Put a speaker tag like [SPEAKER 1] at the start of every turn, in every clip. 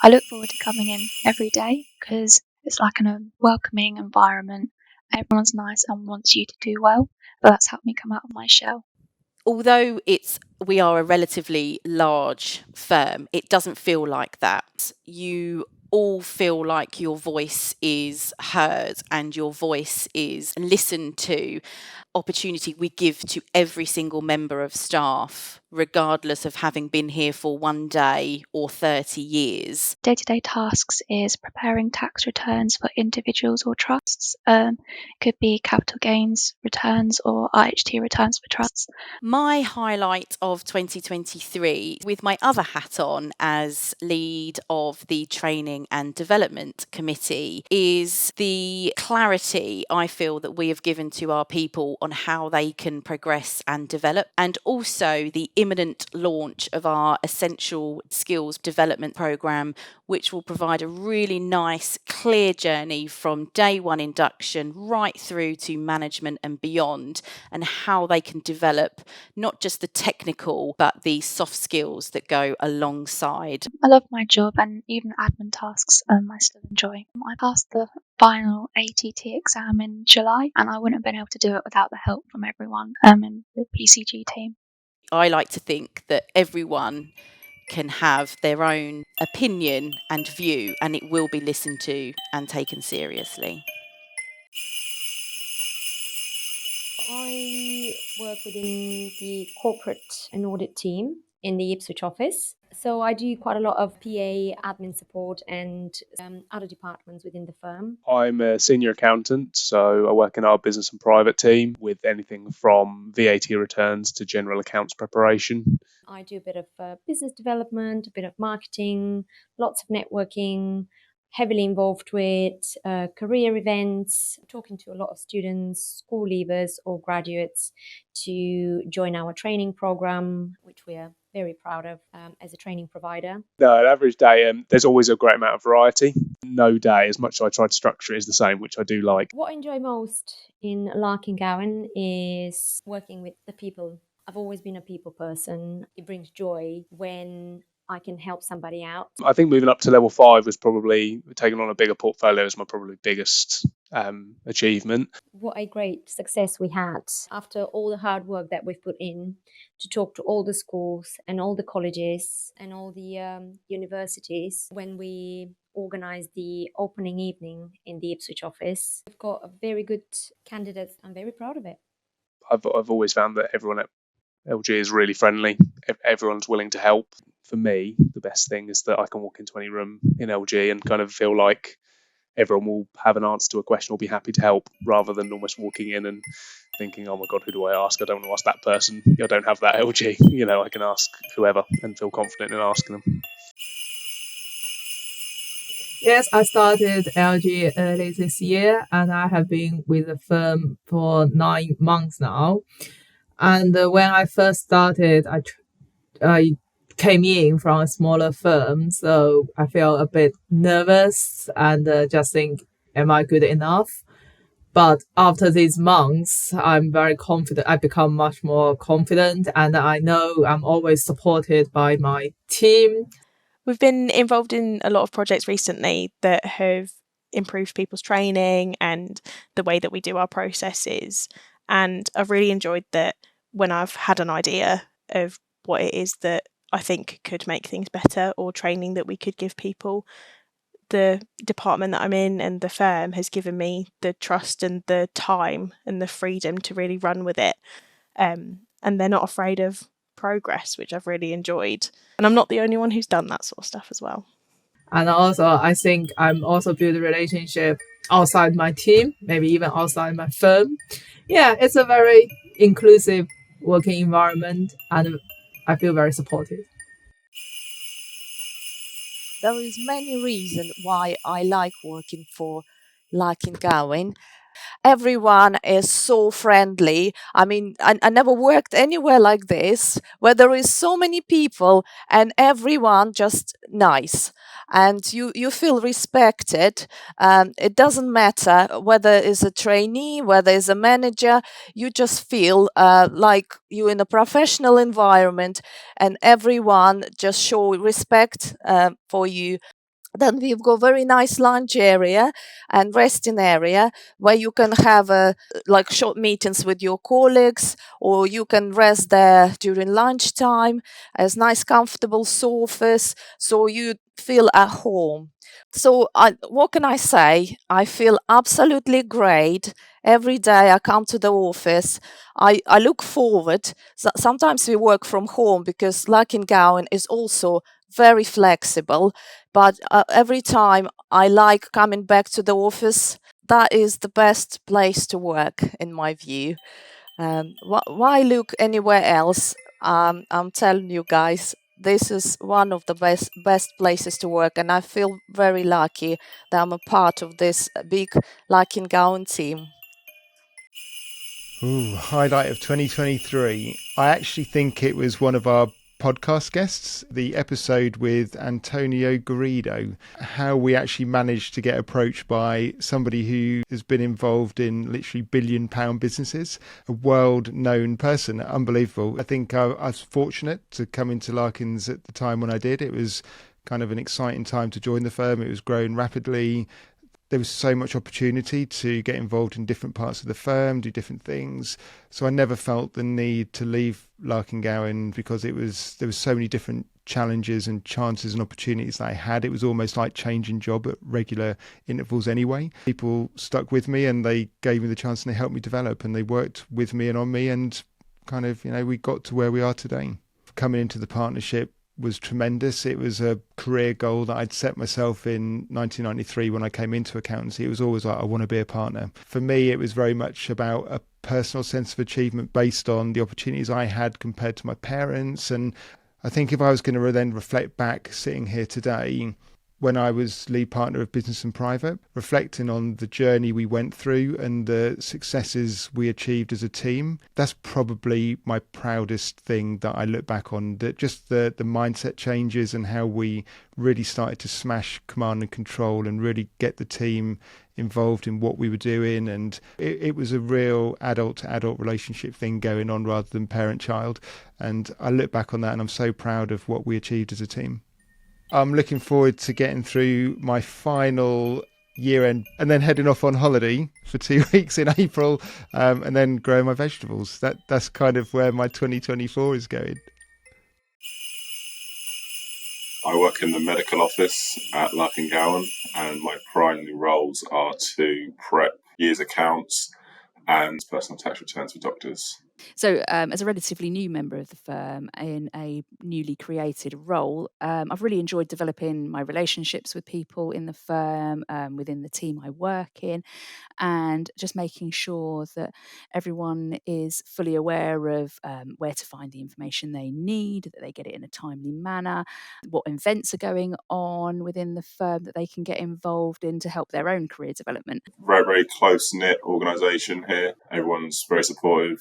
[SPEAKER 1] I look forward to coming in every day because it's like a welcoming environment. Everyone's nice and wants you to do well. But that's helped me come out of my shell.
[SPEAKER 2] Although we are a relatively large firm, it doesn't feel like that. You all feel like your voice is heard and your voice is listened to. Opportunity we give to every single member of staff, regardless of having been here for one day or 30 years.
[SPEAKER 1] Day-to-day tasks is preparing tax returns for individuals or trusts. Could be capital gains returns or IHT returns for trusts.
[SPEAKER 2] My highlight of 2023, with my other hat on as lead of the Training and Development Committee, is the clarity I feel that we have given to our people on how they can progress and develop, and also the imminent launch of our Essential Skills Development Programme, which will provide a really nice, clear journey from day one induction right through to management and beyond, and how they can develop not just the technical, but the soft skills that go alongside.
[SPEAKER 1] I love my job and even admin tasks I still enjoy. I passed the final ATT exam in July and I wouldn't have been able to do it without the help from everyone in the PCG team.
[SPEAKER 2] I like to think that everyone can have their own opinion and view, and it will be listened to and taken seriously.
[SPEAKER 3] I work within the corporate and audit team in the Ipswich office. So I do quite a lot of PA, admin support, and other departments within the firm.
[SPEAKER 4] I'm a senior accountant, so I work in our business and private team with anything from VAT returns to general accounts preparation.
[SPEAKER 3] I do a bit of business development, a bit of marketing, lots of networking, heavily involved with career events, talking to a lot of students, school leavers or graduates to join our training program, which we are very proud of as a training provider.
[SPEAKER 4] No, an average day, there's always a great amount of variety. No day, as much as I try to structure it, is the same, which I do like.
[SPEAKER 3] What I enjoy most in Larking Gowen is working with the people. I've always been a people person. It brings joy when I can help somebody out.
[SPEAKER 4] I think moving up to level 5 was probably taking on a bigger portfolio is my probably biggest achievement.
[SPEAKER 3] What a great success we had after all the hard work that we've put in to talk to all the schools and all the colleges and all the universities when we organised the opening evening in the Ipswich office. We've got a very good candidate. I'm very proud of it.
[SPEAKER 4] I've always found that everyone at LG is really friendly. Everyone's willing to help. For me, the best thing is that I can walk into any room in LG and kind of feel like everyone will have an answer to a question or be happy to help, rather than almost walking in and thinking, oh my God, who do I ask? I don't want to ask that person. I don't have that LG. I can ask whoever and feel confident in asking them.
[SPEAKER 5] Yes, I started LG early this year and I have been with the firm for 9 months now. And when I first started, I came in from a smaller firm, so I feel a bit nervous and just think, am I good enough? But after these months, I'm very confident. I become much more confident and I know I'm always supported by my team.
[SPEAKER 6] We've been involved in a lot of projects recently that have improved people's training and the way that we do our processes. And I've really enjoyed that when I've had an idea of what it is that I think could make things better or training that we could give people, the department that I'm in and the firm has given me the trust and the time and the freedom to really run with it. And they're not afraid of progress, which I've really enjoyed. And I'm not the only one who's done that sort of stuff as well.
[SPEAKER 5] And also, I think I'm also build a relationship outside my team, maybe even outside my firm. Yeah, it's a very inclusive working environment and I feel very supported.
[SPEAKER 7] There is many reasons why I like working for Larking Gowen. Everyone is so friendly. I mean, I never worked anywhere like this where there is so many people and everyone just nice. And you feel respected. It doesn't matter whether it's a trainee, whether it's a manager. You just feel like you're in a professional environment and everyone just show respect for you. Then we've got very nice lunch area and resting area where you can have like short meetings with your colleagues, or you can rest there during lunchtime. There's nice comfortable sofas, so you feel at home. So what can I say? I feel absolutely great. Every day I come to the office. I look forward. Sometimes we work from home because Larking Gowen is also very flexible, but every time I like coming back to the office. That is the best place to work, in my view. Why look anywhere else? I'm telling you guys, this is one of the best places to work, and I feel very lucky that I'm a part of this big Larkin Gowen team.
[SPEAKER 8] Ooh, highlight of 2023. I actually think it was one of our podcast guests, the episode with Antonio Garrido, how we actually managed to get approached by somebody who has been involved in literally £1 billion businesses, a world-known person. Unbelievable. I think I was fortunate to come into Larkins at the time when I did. It was kind of an exciting time to join the firm. It was growing rapidly. There was so much opportunity to get involved in different parts of the firm, do different things. So I never felt the need to leave Larking Gowen because there was so many different challenges and chances and opportunities that I had. It was almost like changing job at regular intervals anyway. People stuck with me and they gave me the chance and they helped me develop and they worked with me and on me, and kind of, we got to where we are today. Coming into the partnership was tremendous. It was a career goal that I'd set myself in 1993 when I came into accountancy. It was always like, I want to be a partner. For me, it was very much about a personal sense of achievement based on the opportunities I had compared to my parents. And I think if I was going to then reflect back sitting here today, when I was lead partner of Business and Private, reflecting on the journey we went through and the successes we achieved as a team, that's probably my proudest thing that I look back on, that just the mindset changes and how we really started to smash command and control and really get the team involved in what we were doing. And it was a real adult to adult relationship thing going on rather than parent child. And I look back on that and I'm so proud of what we achieved as a team. I'm looking forward to getting through my final year end and then heading off on holiday for 2 weeks in April, and then growing my vegetables. That's kind of where my 2024 is going.
[SPEAKER 9] I work in the medical office at Larking Gowen, and my primary roles are to prep year's accounts and personal tax returns for doctors.
[SPEAKER 2] So, as a relatively new member of the firm in a newly created role, I've really enjoyed developing my relationships with people in the firm, within the team I work in, and just making sure that everyone is fully aware of where to find the information they need, that they get it in a timely manner, what events are going on within the firm that they can get involved in to help their own career development.
[SPEAKER 9] Very, very close-knit organisation here. Everyone's very supportive.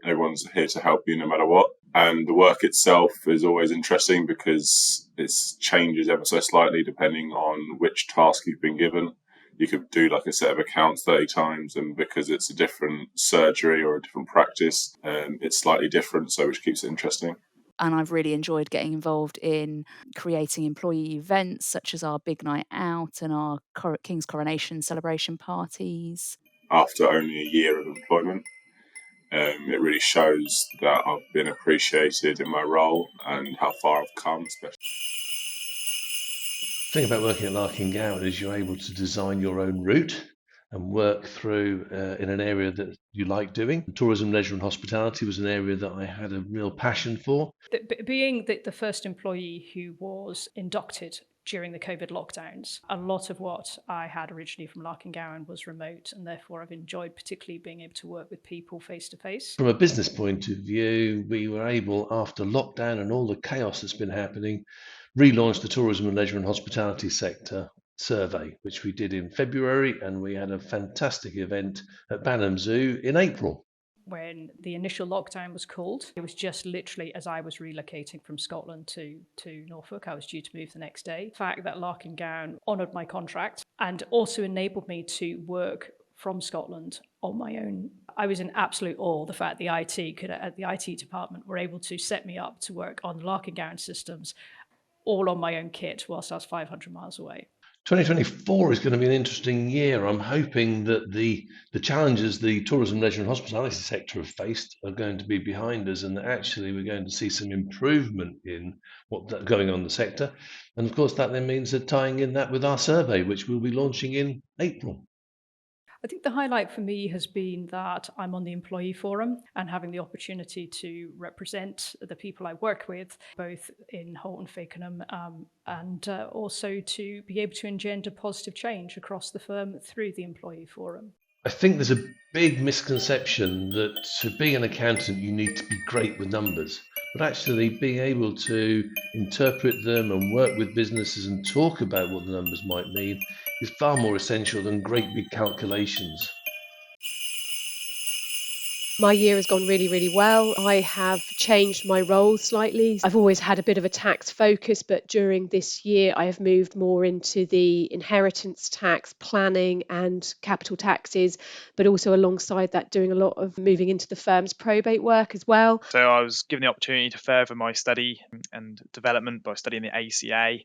[SPEAKER 9] Everyone's here to help you no matter what. And the work itself is always interesting because it changes ever so slightly depending on which task you've been given. You could do like a set of accounts 30 times, and because it's a different surgery or a different practice, it's slightly different, so which keeps it interesting.
[SPEAKER 2] And I've really enjoyed getting involved in creating employee events such as our big night out and our King's Coronation celebration parties.
[SPEAKER 9] After only a year of employment, it really shows that I've been appreciated in my role and how far I've come, especially.
[SPEAKER 10] The thing about working at Larking Gowen is you're able to design your own route and work through in an area that you like doing. Tourism, leisure and hospitality was an area that I had a real passion for.
[SPEAKER 11] Being the first employee who was inducted during the COVID lockdowns, a lot of what I had originally from Larking Gowen was remote, and therefore I've enjoyed particularly being able to work with people face to face.
[SPEAKER 10] From a business point of view, we were able, after lockdown and all the chaos that's been happening, relaunch the tourism and leisure and hospitality sector survey, which we did in February, and we had a fantastic event at Banham Zoo in April.
[SPEAKER 11] When the initial lockdown was called, it was just literally as I was relocating from Scotland to Norfolk. I was due to move the next day. The fact that Larking Gowen honoured my contract and also enabled me to work from Scotland on my own. I was in absolute awe. The fact the IT department were able to set me up to work on Larking Gowen systems all on my own kit whilst I was 500 miles away.
[SPEAKER 10] 2024 is going to be an interesting year. I'm hoping that the challenges the tourism, leisure and hospitality sector have faced are going to be behind us, and that actually we're going to see some improvement in what's going on in the sector. And of course, that then means that tying in that with our survey, which we'll be launching in April.
[SPEAKER 11] I think the highlight for me has been that I'm on the employee forum and having the opportunity to represent the people I work with, both in Holt and Fakenham, and also to be able to engender positive change across the firm through the employee forum.
[SPEAKER 10] I think there's a big misconception that to be an accountant, you need to be great with numbers. But actually, being able to interpret them and work with businesses and talk about what the numbers might mean is far more essential than great big calculations.
[SPEAKER 12] My year has gone really, really well. I have changed my role slightly. I've always had a bit of a tax focus, but during this year, I have moved more into the inheritance tax, planning and capital taxes, but also alongside that, doing a lot of moving into the firm's probate work as well.
[SPEAKER 13] So I was given the opportunity to further my study and development by studying the ACA,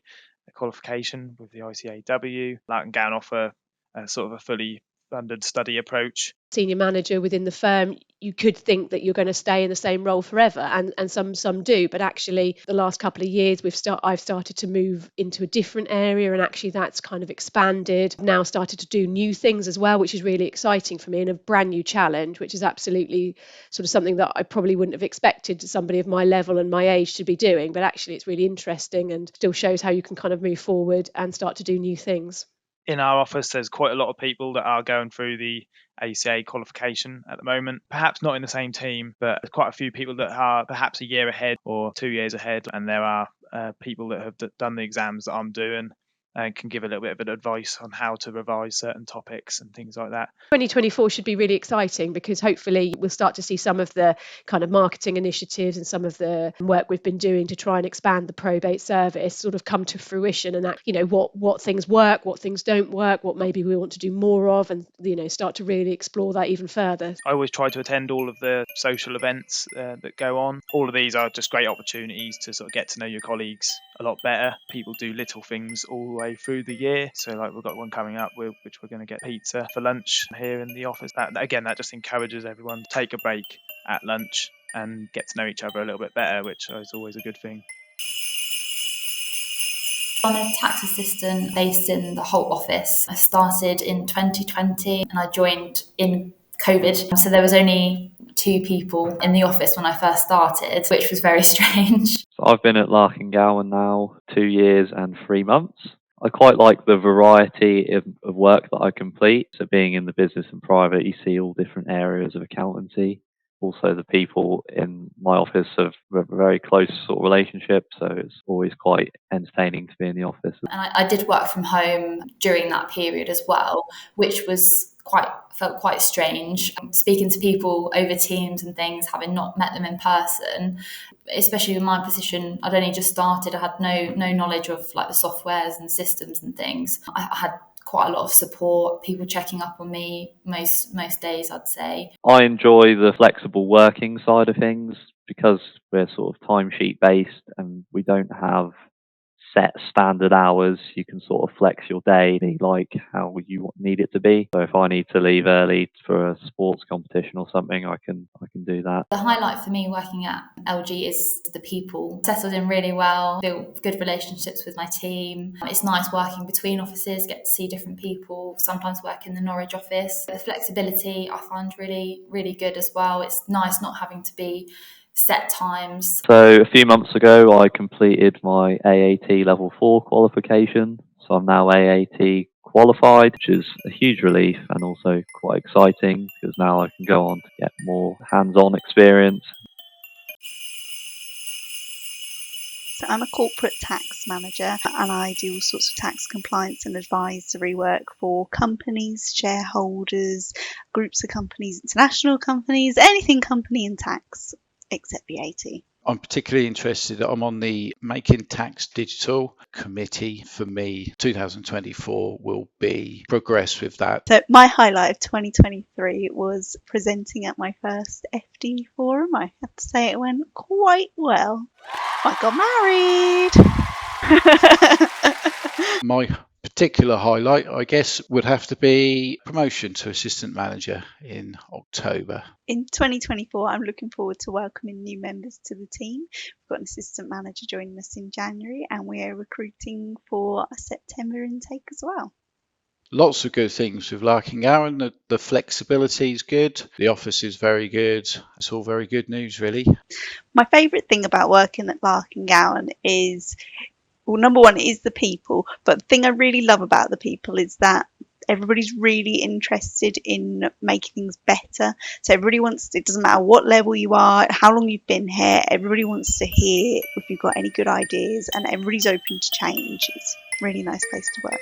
[SPEAKER 13] the qualification with the ICAW. Larking Gowen offer a sort of a fully funded study approach.
[SPEAKER 12] Senior manager within the firm, you could think that you're going to stay in the same role forever, and some do, but actually the last couple of years I've started to move into a different area, and actually that's kind of expanded. I've now started to do new things as well, which is really exciting for me, and a brand new challenge, which is absolutely sort of something that I probably wouldn't have expected somebody of my level and my age to be doing, but actually it's really interesting and still shows how you can kind of move forward and start to do new things.
[SPEAKER 13] In our office, there's quite a lot of people that are going through the ACA qualification at the moment. Perhaps not in the same team, but there's quite a few people that are perhaps a year ahead or 2 years ahead. And there are people that have done the exams that I'm doing and can give a little bit of advice on how to revise certain topics and things like that.
[SPEAKER 12] 2024 should be really exciting because hopefully we'll start to see some of the kind of marketing initiatives and some of the work we've been doing to try and expand the probate service sort of come to fruition, and that, you know, what things work, what things don't work, what maybe we want to do more of, and, you know, start to really explore that even further.
[SPEAKER 13] I always try to attend all of the social events that go on. All of these are just great opportunities to sort of get to know your colleagues a lot better. People do little things all the way through the year. So like we've got one coming up which we're going to get pizza for lunch here in the office. That just encourages everyone to take a break at lunch and get to know each other a little bit better, which is always a good thing.
[SPEAKER 14] I'm a tax assistant based in the Holt office. I started in 2020 and I joined in COVID. So there was only 2 people in the office when I first started, which was very strange.
[SPEAKER 15] So I've been at Larking Gowen now 2 years and 3 months. I quite like the variety of work that I complete. So being in the business and private, you see all different areas of accountancy. Also, the people in my office have a very close sort of relationship, so it's always quite entertaining to be in the office.
[SPEAKER 14] And I did work from home during that period as well, which was felt quite strange. Speaking to people over Teams and things, having not met them in person, especially in my position, I'd only just started. I had no knowledge of like the softwares and systems and things. I had quite a lot of support, people checking up on me most days, I'd say.
[SPEAKER 15] I enjoy the flexible working side of things because we're sort of timesheet based and we don't have set standard hours. You can sort of flex your day, be like how you need it to be. So if I need to leave early for a sports competition or something, I can do that.
[SPEAKER 14] The highlight for me working at LG is the people. Settled in really well, built good relationships with my team. It's nice working between offices, get to see different people, sometimes work in the Norwich office. The flexibility I find really, really good as well. It's nice not having to be set times.
[SPEAKER 15] So a few months ago, I completed my AAT level 4 qualification. So I'm now AAT qualified, which is a huge relief and also quite exciting because now I can go on to get more hands-on experience.
[SPEAKER 16] So I'm a corporate tax manager and I do all sorts of tax compliance and advisory work for companies, shareholders, groups of companies, international companies, anything company in tax except VAT.
[SPEAKER 17] I'm particularly interested. I'm on the Making Tax Digital committee. For me, 2024 will be progress with that.
[SPEAKER 16] So my highlight of 2023 was presenting at my first FD forum. I have to say it went quite well. I got married.
[SPEAKER 17] My particular highlight, I guess, would have to be promotion to assistant manager in October.
[SPEAKER 16] In 2024, I'm looking forward to welcoming new members to the team. We've got an assistant manager joining us in January, and we are recruiting for a September intake as well.
[SPEAKER 17] Lots of good things with Larking Gowen. The flexibility is good. The office is very good. It's all very good news, really.
[SPEAKER 16] My favourite thing about working at Larking Gowen is, well, number one is the people, but the thing I really love about the people is that everybody's really interested in making things better. So everybody wants, it doesn't matter what level you are, how long you've been here, everybody wants to hear if you've got any good ideas, and everybody's open to change. It's a really nice place to work.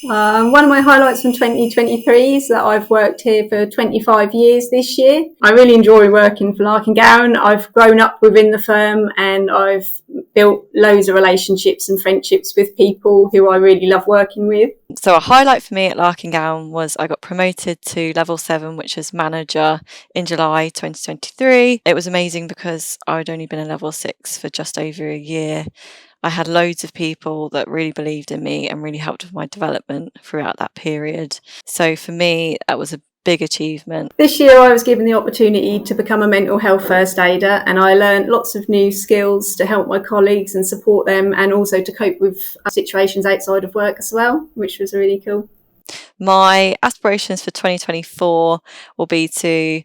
[SPEAKER 18] One of my highlights from 2023 is that I've worked here for 25 years this year. I really enjoy working for Larking Gowen. I've grown up within the firm and I've built loads of relationships and friendships with people who I really love working with.
[SPEAKER 19] So a highlight for me at Larking Gowen was I got promoted to level 7, which is manager, in July 2023. It was amazing because I'd only been a level 6 for just over a year. I had loads of people that really believed in me and really helped with my development throughout that period. So for me, that was a big achievement.
[SPEAKER 18] This year I was given the opportunity to become a mental health first aider, and I learned lots of new skills to help my colleagues and support them, and also to cope with situations outside of work as well, which was really cool.
[SPEAKER 19] My aspirations for 2024 will be to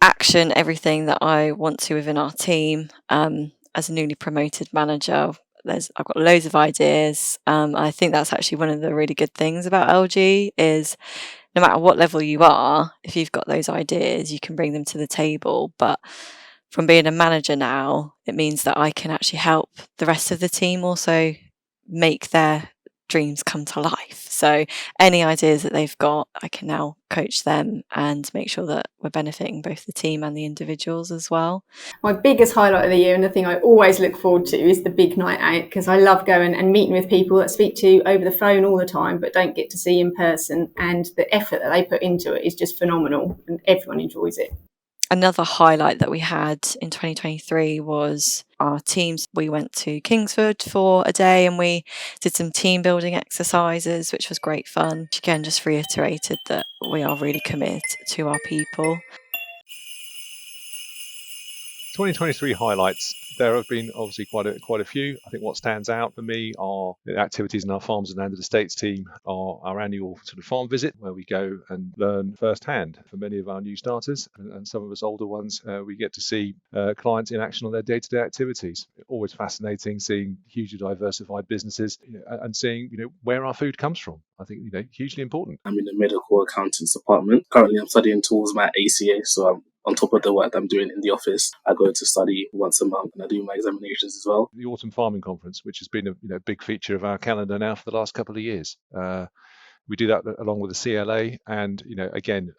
[SPEAKER 19] action everything that I want to within our team. As a newly promoted manager, I've got loads of ideas. I think that's actually one of the really good things about LG is no matter what level you are, if you've got those ideas, you can bring them to the table. But from being a manager now, it means that I can actually help the rest of the team also make their dreams come to life. So any ideas that they've got, I can now coach them and make sure that we're benefiting both the team and the individuals as well.
[SPEAKER 18] My biggest highlight of the year, and the thing I always look forward to, is the big night out, because I love going and meeting with people that I speak to over the phone all the time but don't get to see in person, and the effort that they put into it is just phenomenal and everyone enjoys it.
[SPEAKER 19] Another highlight that we had in 2023 was our teams. We went to Kingsford for a day and we did some team building exercises, which was great fun. Again, just reiterated that we are really committed to our people.
[SPEAKER 4] 2023 highlights. There have been obviously quite a few. I think what stands out for me are the activities in our farms and landed estates team, are our annual sort of farm visit where we go and learn firsthand. For many of our new starters and some of us older ones, we get to see clients in action on their day-to-day activities. Always fascinating seeing hugely diversified businesses, and seeing where our food comes from. I think hugely important.
[SPEAKER 20] I'm in the medical accountants department. Currently, I'm studying towards my ACA, so I'm on top of the work that I'm doing in the office. I go to study once a month and I do my examinations as well.
[SPEAKER 4] The Autumn Farming Conference, which has been a big feature of our calendar now for the last couple of years. We do that along with the CLA, and again,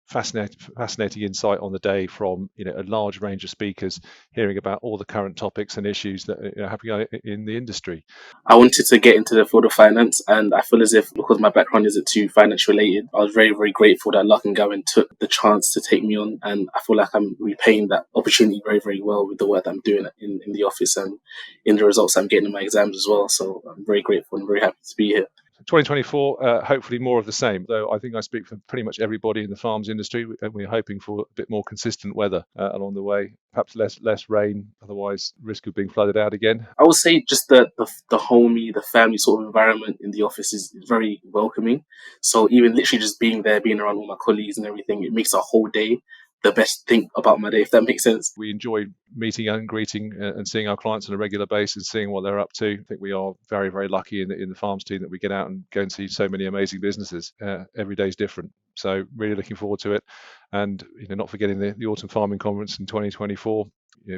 [SPEAKER 4] fascinating insight on the day from a large range of speakers, hearing about all the current topics and issues that are happening in the industry.
[SPEAKER 20] I wanted to get into the field of finance, and I feel as if because my background isn't too finance related, I was very, very grateful that Larking Gowen took the chance to take me on, and I feel like I'm repaying that opportunity very, very well with the work that I'm doing in the office and in the results I'm getting in my exams as well. So I'm very grateful and very happy to be here.
[SPEAKER 4] 2024, hopefully more of the same, though I think I speak for pretty much everybody in the farms industry. We're hoping for a bit more consistent weather along the way, perhaps less rain, otherwise risk of being flooded out again.
[SPEAKER 20] I would say just the homey, the family sort of environment in the office is very welcoming. So even literally just being there, being around all my colleagues and everything, it makes a whole day the best thing about my day, if that makes sense.
[SPEAKER 4] We enjoy meeting and greeting and seeing our clients on a regular basis, seeing what they're up to. I think we are very, very lucky in the farms team that we get out and go and see so many amazing businesses. Every day is different. So really looking forward to it. And not forgetting the Autumn Farming Conference in 2024.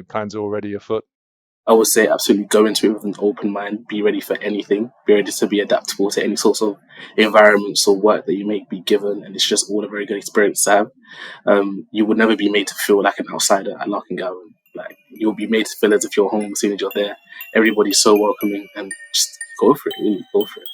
[SPEAKER 4] Plans are already afoot.
[SPEAKER 20] I would say absolutely go into it with an open mind, be ready for anything, be ready to be adaptable to any sorts of environments or work that you may be given, and it's just all a very good experience to have. You would never be made to feel like an outsider at Larking Gowen. Like, you'll be made to feel as if you're home as soon as you're there. Everybody's so welcoming, and just go for it, really, go for it.